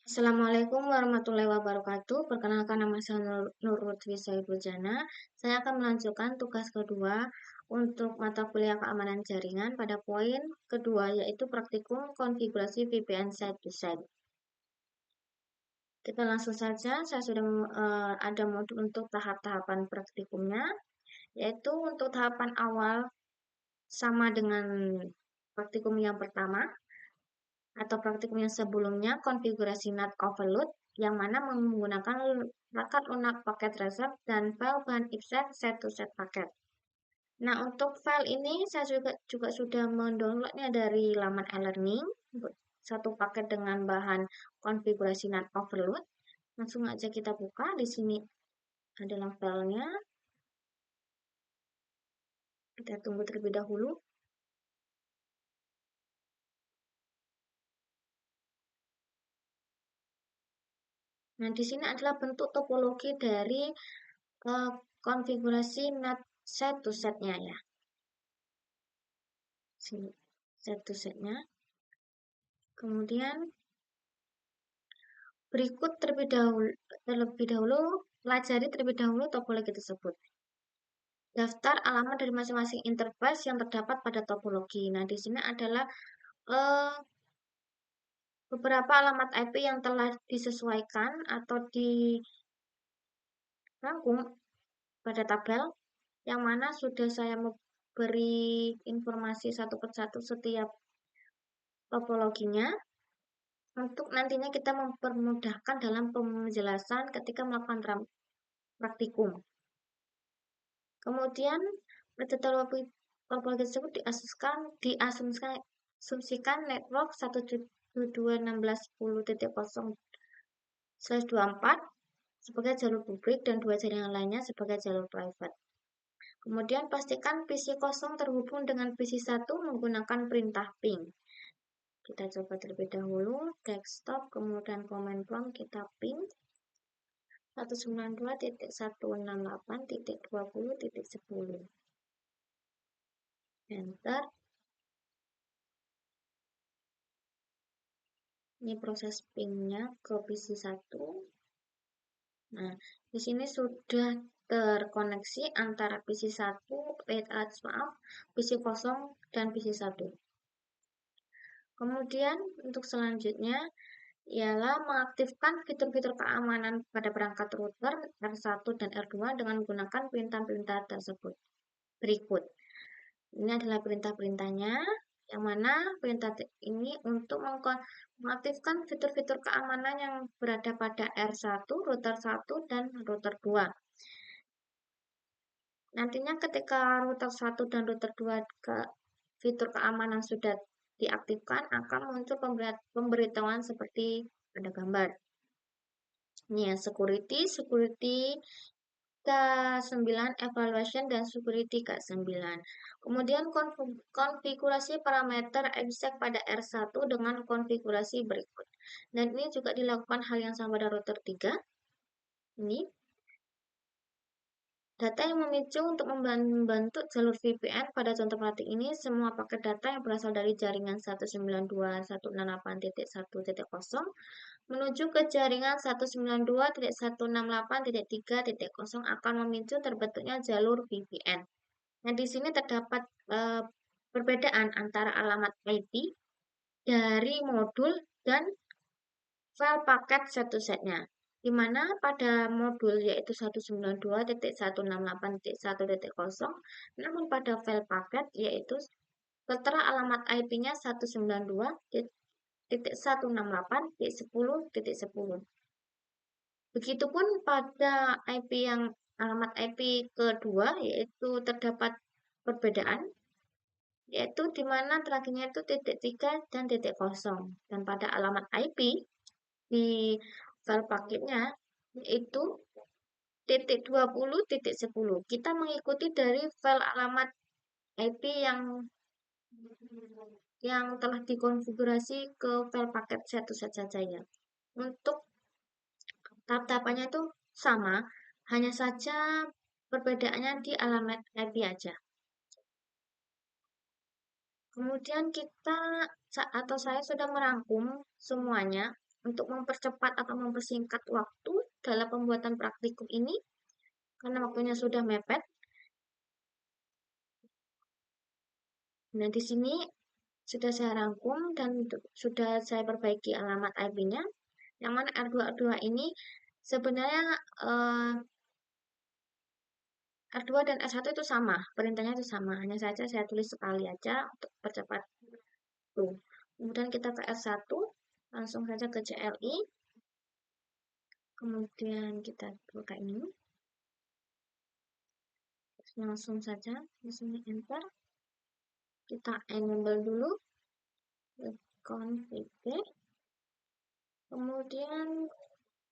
Assalamualaikum warahmatullahi wabarakatuh. Perkenalkan nama saya Nur Lutfi Saibul-Jana. Saya akan melanjutkan tugas kedua untuk mata kuliah keamanan jaringan pada poin kedua yaitu praktikum konfigurasi VPN site to site. Kita langsung saja, saya sudah ada modul untuk tahap-tahapan praktikumnya, yaitu untuk tahapan awal sama dengan praktikum yang pertama, atau praktikum yang sebelumnya konfigurasi NAT overload yang mana menggunakan perangkat lunak paket reserve dan file bahan ifset set to set paket. Nah, untuk file ini saya juga sudah mendownloadnya dari laman e-learning, satu paket dengan bahan konfigurasi NAT overload. Langsung aja kita buka. Di sini adalah filenya. Kita tunggu terlebih dahulu. Nah, di sini adalah bentuk topologi dari konfigurasi NAT set to setnya ya. Sini set to setnya. Kemudian berikut terlebih dahulu pelajari terlebih dahulu topologi tersebut. Daftar alamat dari masing-masing interface yang terdapat pada topologi. Nah, di sini adalah beberapa alamat IP yang telah disesuaikan atau dirangkum pada tabel, yang mana sudah saya beri informasi satu persatu setiap topologinya, untuk nantinya kita mempermudahkan dalam penjelasan ketika melakukan praktikum. Kemudian, metodologi tersebut diasumsikan network 172.16.10.0/24 sebagai jalur publik dan dua jaringan lainnya sebagai jalur private. Kemudian pastikan PC kosong terhubung dengan PC 1 menggunakan perintah ping. Kita coba terlebih dahulu, desktop, kemudian command prompt kita ping 192.168.20.10. Enter. Ini proses pingnya ke PC 1. Nah, di sini sudah terkoneksi antara PC 1, PC kosong dan PC 1. Kemudian untuk selanjutnya ialah mengaktifkan fitur-fitur keamanan pada perangkat router R1 dan R2 dengan menggunakan perintah-perintah tersebut. Berikut. Ini adalah perintah-perintahnya, yang mana perintah ini untuk mengaktifkan fitur-fitur keamanan yang berada pada R1, router 1, dan router 2. Nantinya ketika router 1 dan router 2 fitur keamanan sudah diaktifkan, akan muncul pemberitahuan seperti pada gambar. Ini ya, security K9 evaluation dan security K9. Kemudian konfigurasi parameter IPsec pada R1 dengan konfigurasi berikut. Dan ini juga dilakukan hal yang sama pada router 3. Ini data yang memicu untuk membantu jalur VPN pada contoh praktik ini, semua paket data yang berasal dari jaringan 192.168.1.0 menuju ke jaringan 192.168.3.0 akan memicu terbentuknya jalur VPN. Nah, di sini terdapat perbedaan antara alamat IP dari modul dan file paket satu setnya, di mana pada modul yaitu 192.168.1.0, namun pada file paket yaitu tertera alamat IP-nya 192.168.10.10. Begitupun pada IP yang alamat IP kedua yaitu terdapat perbedaan, yaitu di mana terakhirnya itu .3 dan .0, dan pada alamat IP di file paketnya yaitu .20.10. Kita mengikuti dari file alamat IP yang telah dikonfigurasi ke file paket satu saja ya. Untuk tahap-tahapannya itu sama, hanya saja perbedaannya di alamat IP aja. Kemudian saya sudah merangkum semuanya untuk mempercepat atau mempersingkat waktu dalam pembuatan praktikum ini, karena waktunya sudah mepet. Nah, di sini sudah saya rangkum dan sudah saya perbaiki alamat IP-nya. Yang mana R2 ini sebenarnya R2 dan R1 itu sama, perintahnya itu sama. Hanya saja saya tulis sekali aja untuk percepat tuh. Kemudian kita ke R1, langsung saja ke CLI. Kemudian kita buka ini. Langsung saja di sini enter. Kita enable dulu config. Kemudian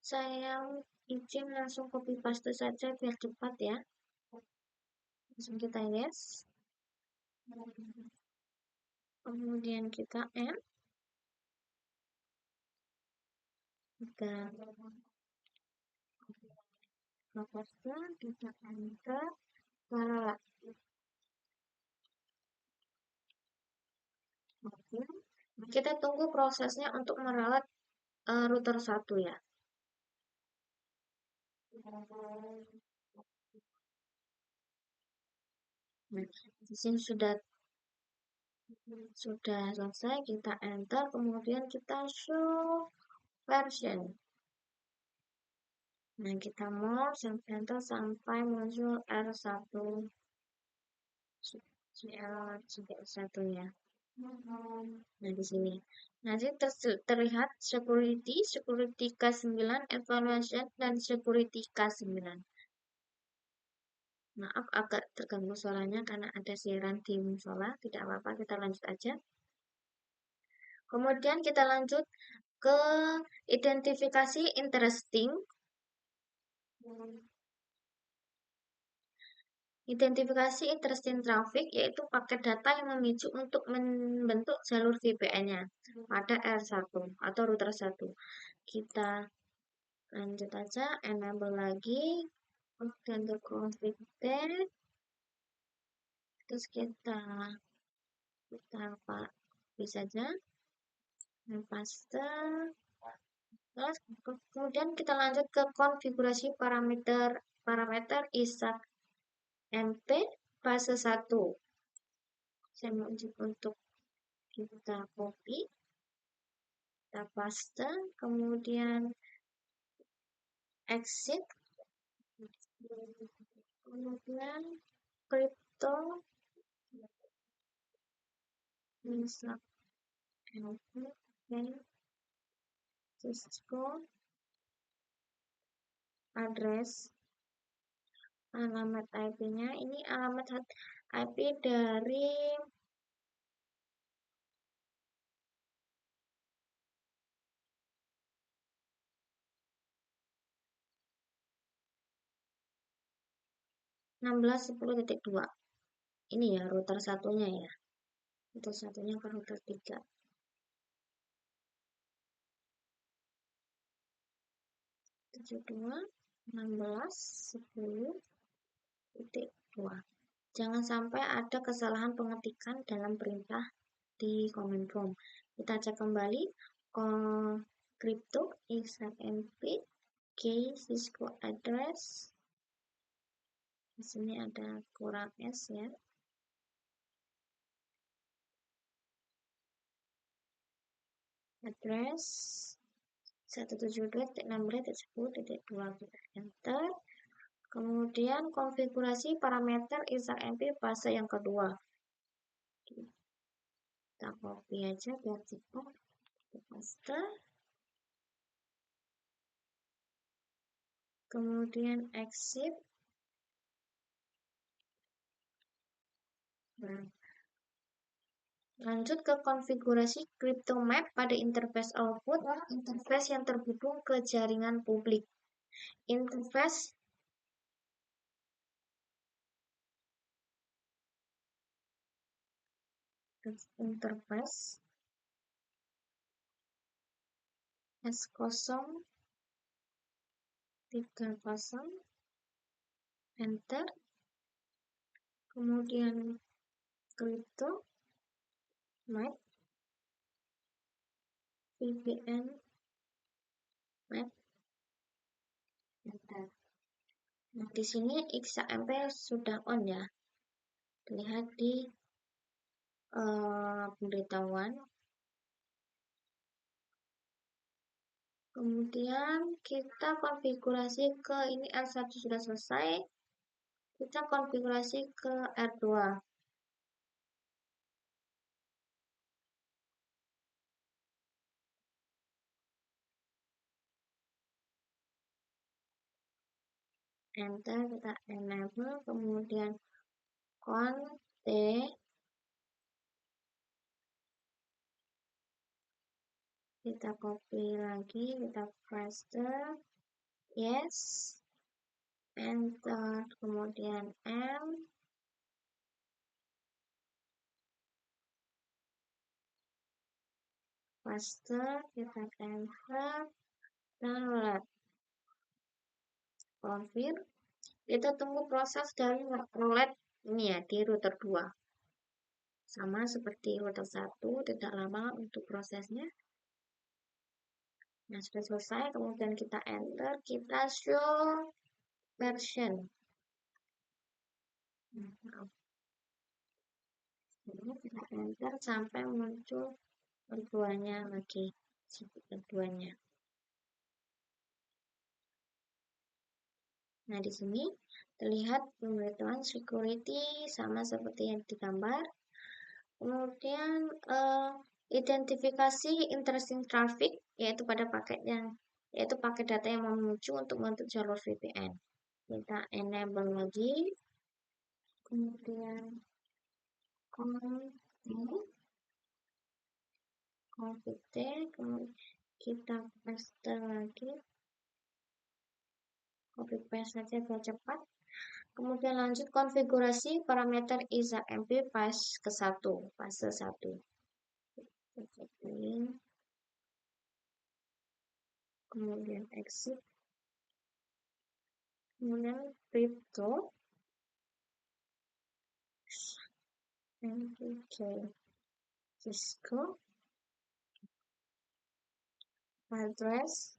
saya izin langsung copy paste saja biar cepat ya. Langsung kita yes. Kemudian kita M. Kita paste, kita enter. Oke. Kita tunggu prosesnya untuk merawat router 1 ya. Nah, di sini sudah selesai, kita enter, kemudian kita show version. Nah, kita mau enter sampai muncul R1 CL1-nya. Nah, di sini. Nanti terlihat security K9, evaluation, dan security K9. Maaf agak terganggu suaranya karena ada siaran di musola, tidak apa-apa, kita lanjut aja. Kemudian kita lanjut ke identifikasi interesting. Identifikasi interesting traffic yaitu paket data yang memicu untuk membentuk jalur VPN-nya pada R1 atau router 1. Kita lanjut aja, enable lagi, kemudian ke config, terus kita bisa saja paste. Terus kemudian kita lanjut ke konfigurasi parameter ISAK MP fase 1. Saya mau untuk kita copy, kita paste, kemudian exit, kemudian crypto ISAK MP Cisco address, alamat IP-nya ini alamat IP dari (16.10.2). Ini ya router satunya ya. Router satunya ke router 3. 72.16.10.2. Jangan sampai ada kesalahan pengetikan dalam perintah di command prompt. Kita cek kembali crypto XMP key Cisco address. Di sini ada kurang S ya. Address 172.16.10.2, kita enter. Kemudian konfigurasi parameter ISAK-MP fase yang kedua. Kita copy aja biar cepat. Kita paste. Kemudian exit. Nah, lanjut ke konfigurasi crypto map pada interface output, interface yang terhubung ke jaringan publik. Interface S030, enter. Kemudian crypto map VPN Web, enter. Nah, di sini XAMPP sudah on ya. Lihat di pemberitahuan. Kemudian kita konfigurasi ke ini R1 sudah selesai. Kita konfigurasi ke R2. Enter, kita enable, kemudian T, kita copy lagi, kita paste, yes, enter, kemudian M, paste, kita enter, download, confirm. Kita tunggu proses dari roulette ini ya di router 2. Sama seperti router 1, tidak lama untuk prosesnya. Nah, sudah selesai, kemudian kita enter, kita show version. Ini kita enter sampai muncul keduanya lagi, keduanya. Nah, di sini terlihat pemberitahuan security sama seperti yang digambar. Kemudian identifikasi interesting traffic yaitu pada paket data yang menuju untuk membentuk jalur VPN. Kita enable lagi. Kemudian config, kemudian kita paste lagi. Copy paste saja biar cepat. Kemudian lanjut konfigurasi parameter XAMPP fase ke-1, fase 1. Kemudian exit. Kemudian crypto. MTK Cisco. Address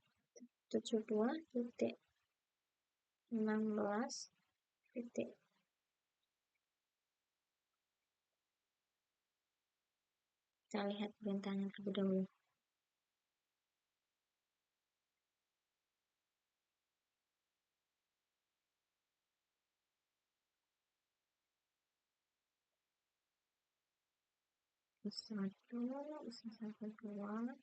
72.16. Kita lihat perintahnya terlebih dahulu. Satu, dua.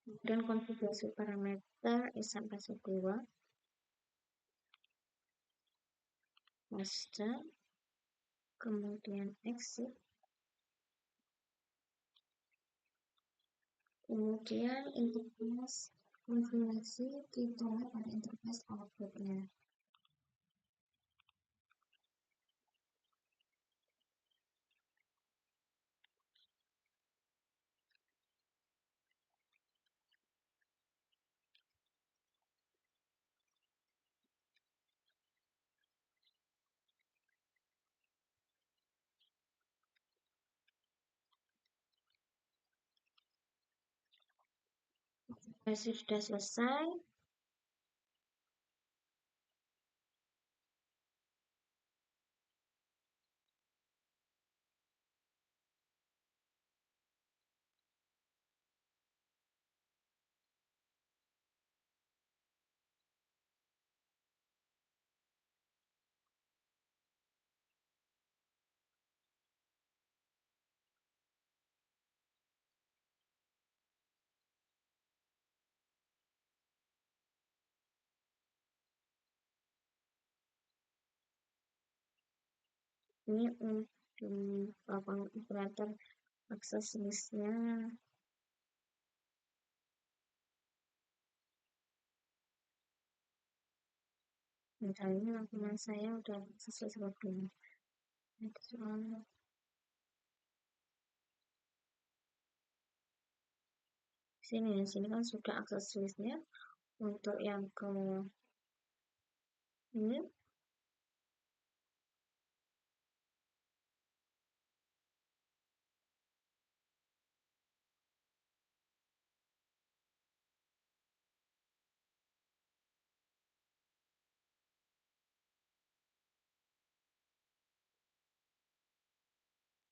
Kemudian konfigurasi parameter sampai 2. Paste. Kemudian exit. Kemudian interface konfigurasi kita pada interface outputnya. sudah selesai. Ini untuk papan operator akses listnya. Misalnya laporan saya udah sesuai sebab ini. Itu soalnya sini kan sudah akses listnya. Untuk yang ke ini,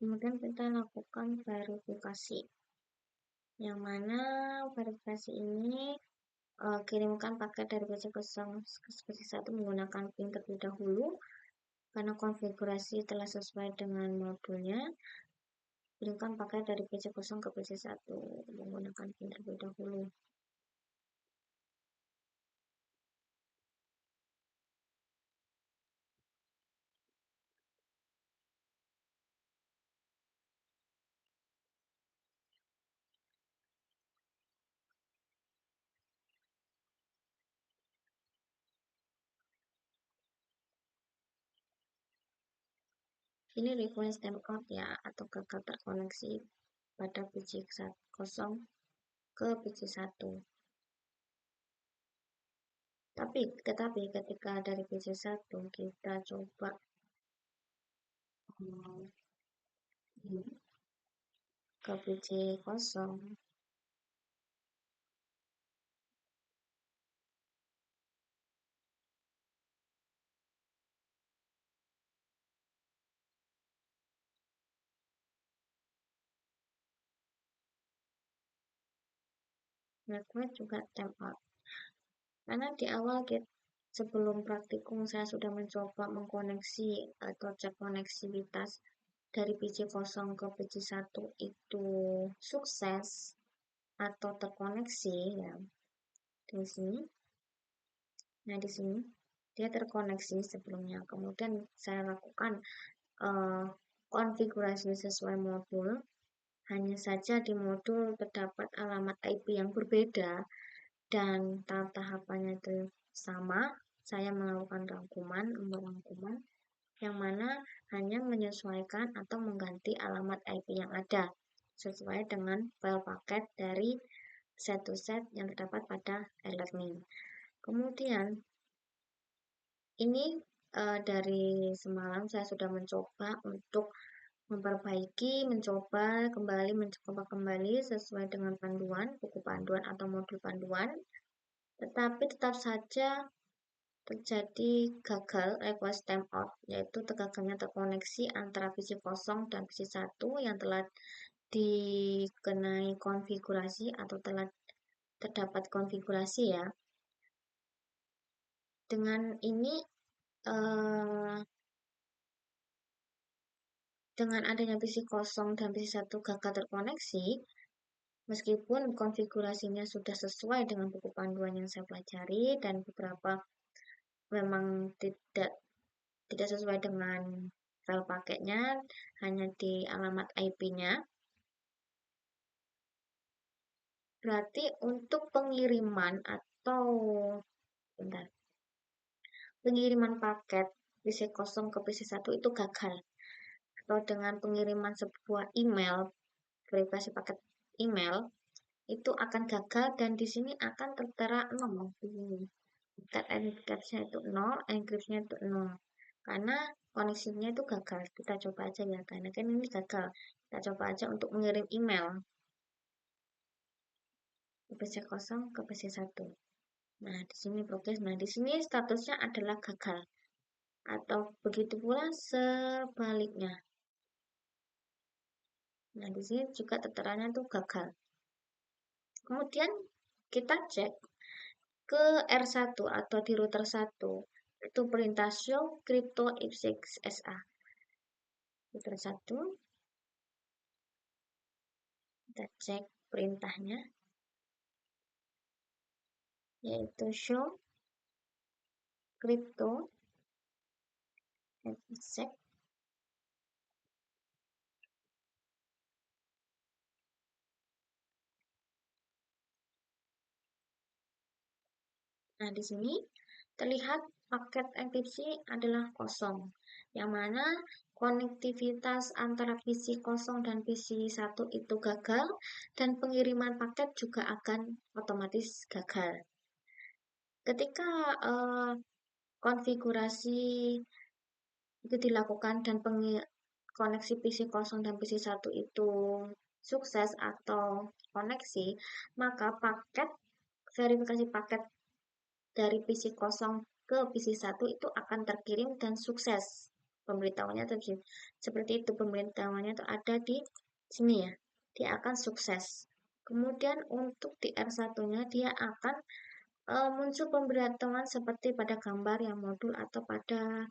kemudian kita lakukan verifikasi. Yang mana verifikasi ini kirimkan paket dari PC0 ke PC1 menggunakan PIN terlebih dahulu. Karena konfigurasi telah sesuai dengan modulnya, kirimkan paket dari PC0 ke PC1 menggunakan PIN terlebih dahulu. Ini request timeout ya, atau gagal terkoneksi pada PC0 ke PC1. Tetapi ketika dari PC1 kita coba ke PC0, request juga timeout. Karena di awal sebelum praktikum saya sudah mencoba mengkoneksi atau cek koneksivitas dari PC0 ke PC1 itu sukses atau terkoneksi ya. Di sini. Nah, di sini dia terkoneksi sebelumnya. Kemudian saya lakukan konfigurasi sesuai modul. Hanya saja di modul terdapat alamat IP yang berbeda dan tahap tahapannya itu sama. Saya melakukan rangkuman yang mana hanya menyesuaikan atau mengganti alamat IP yang ada sesuai dengan file paket dari set to set yang terdapat pada e-learning. Kemudian ini dari semalam saya sudah mencoba untuk memperbaiki, mencoba kembali sesuai dengan panduan, buku panduan atau modul panduan. Tetapi tetap saja terjadi gagal request timeout, yaitu gagalnya terkoneksi antara PC0 dan PC1 yang telah dikenai konfigurasi atau telah terdapat konfigurasi ya. Dengan ini dengan adanya PC0 dan PC1 gagal terkoneksi, meskipun konfigurasinya sudah sesuai dengan buku panduan yang saya pelajari dan beberapa memang tidak sesuai dengan file paketnya, hanya di alamat IP-nya. Berarti untuk pengiriman atau pengiriman paket PC0 ke PC1 itu gagal. Atau dengan pengiriman sebuah email, verifikasi paket email, itu akan gagal dan di sini akan tertera 0 di sini. Encryption itu 0, encryption itu 0. Karena koneksinya itu gagal. Kita coba aja ya, karena kan ini gagal. Kita coba aja untuk mengirim email. ke PC kosong ke PC 1. Nah, di sini progres. Nah, di sini statusnya adalah gagal. Atau begitu pula sebaliknya. Nah, di sini juga terteranya itu gagal. Kemudian kita cek ke R1 atau di router 1. Itu perintah show crypto x SA. Router 1. Kita cek perintahnya. Yaitu show crypto x. Nah, di sini terlihat paket enkripsi adalah kosong, yang mana konektivitas antara PC kosong dan PC 1 itu gagal, dan pengiriman paket juga akan otomatis gagal. Ketika konfigurasi itu dilakukan dan koneksi PC kosong dan PC 1 itu sukses atau koneksi, maka verifikasi paket dari PC kosong ke PC 1 itu akan terkirim dan sukses. Pemberitahuannya seperti itu, pemberitahuannya itu ada di sini ya. Dia akan sukses. Kemudian untuk di R1-nya dia akan muncul pemberitahuan seperti pada gambar yang modul atau pada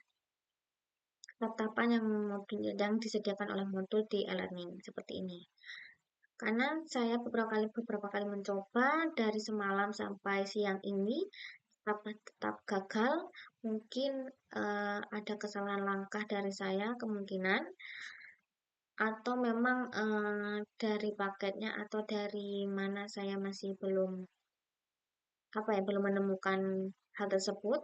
tatapan yang disediakan oleh modul di e-learning seperti ini. Karena saya beberapa kali mencoba dari semalam sampai siang ini tetap gagal. Mungkin ada kesalahan langkah dari saya kemungkinan, atau memang dari paketnya atau dari mana saya masih belum menemukan hal tersebut.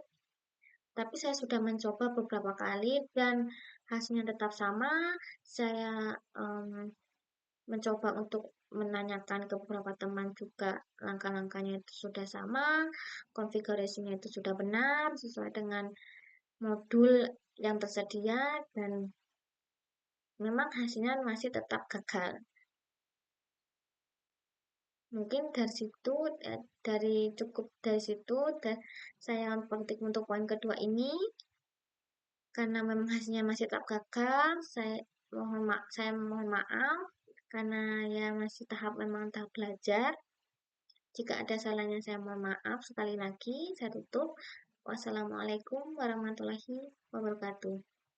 Tapi saya sudah mencoba beberapa kali dan hasilnya tetap sama. Saya mencoba untuk menanyakan ke beberapa teman juga, langkah-langkahnya itu sudah sama, konfigurasinya itu sudah benar sesuai dengan modul yang tersedia, dan memang hasilnya masih tetap gagal. Mungkin dari situ saya petik untuk poin kedua ini. Karena memang hasilnya masih tetap gagal, saya mohon maaf karena ya masih memang tahap belajar. Jika ada salahnya saya mohon maaf. Sekali lagi saya tutup. Wassalamualaikum warahmatullahi wabarakatuh.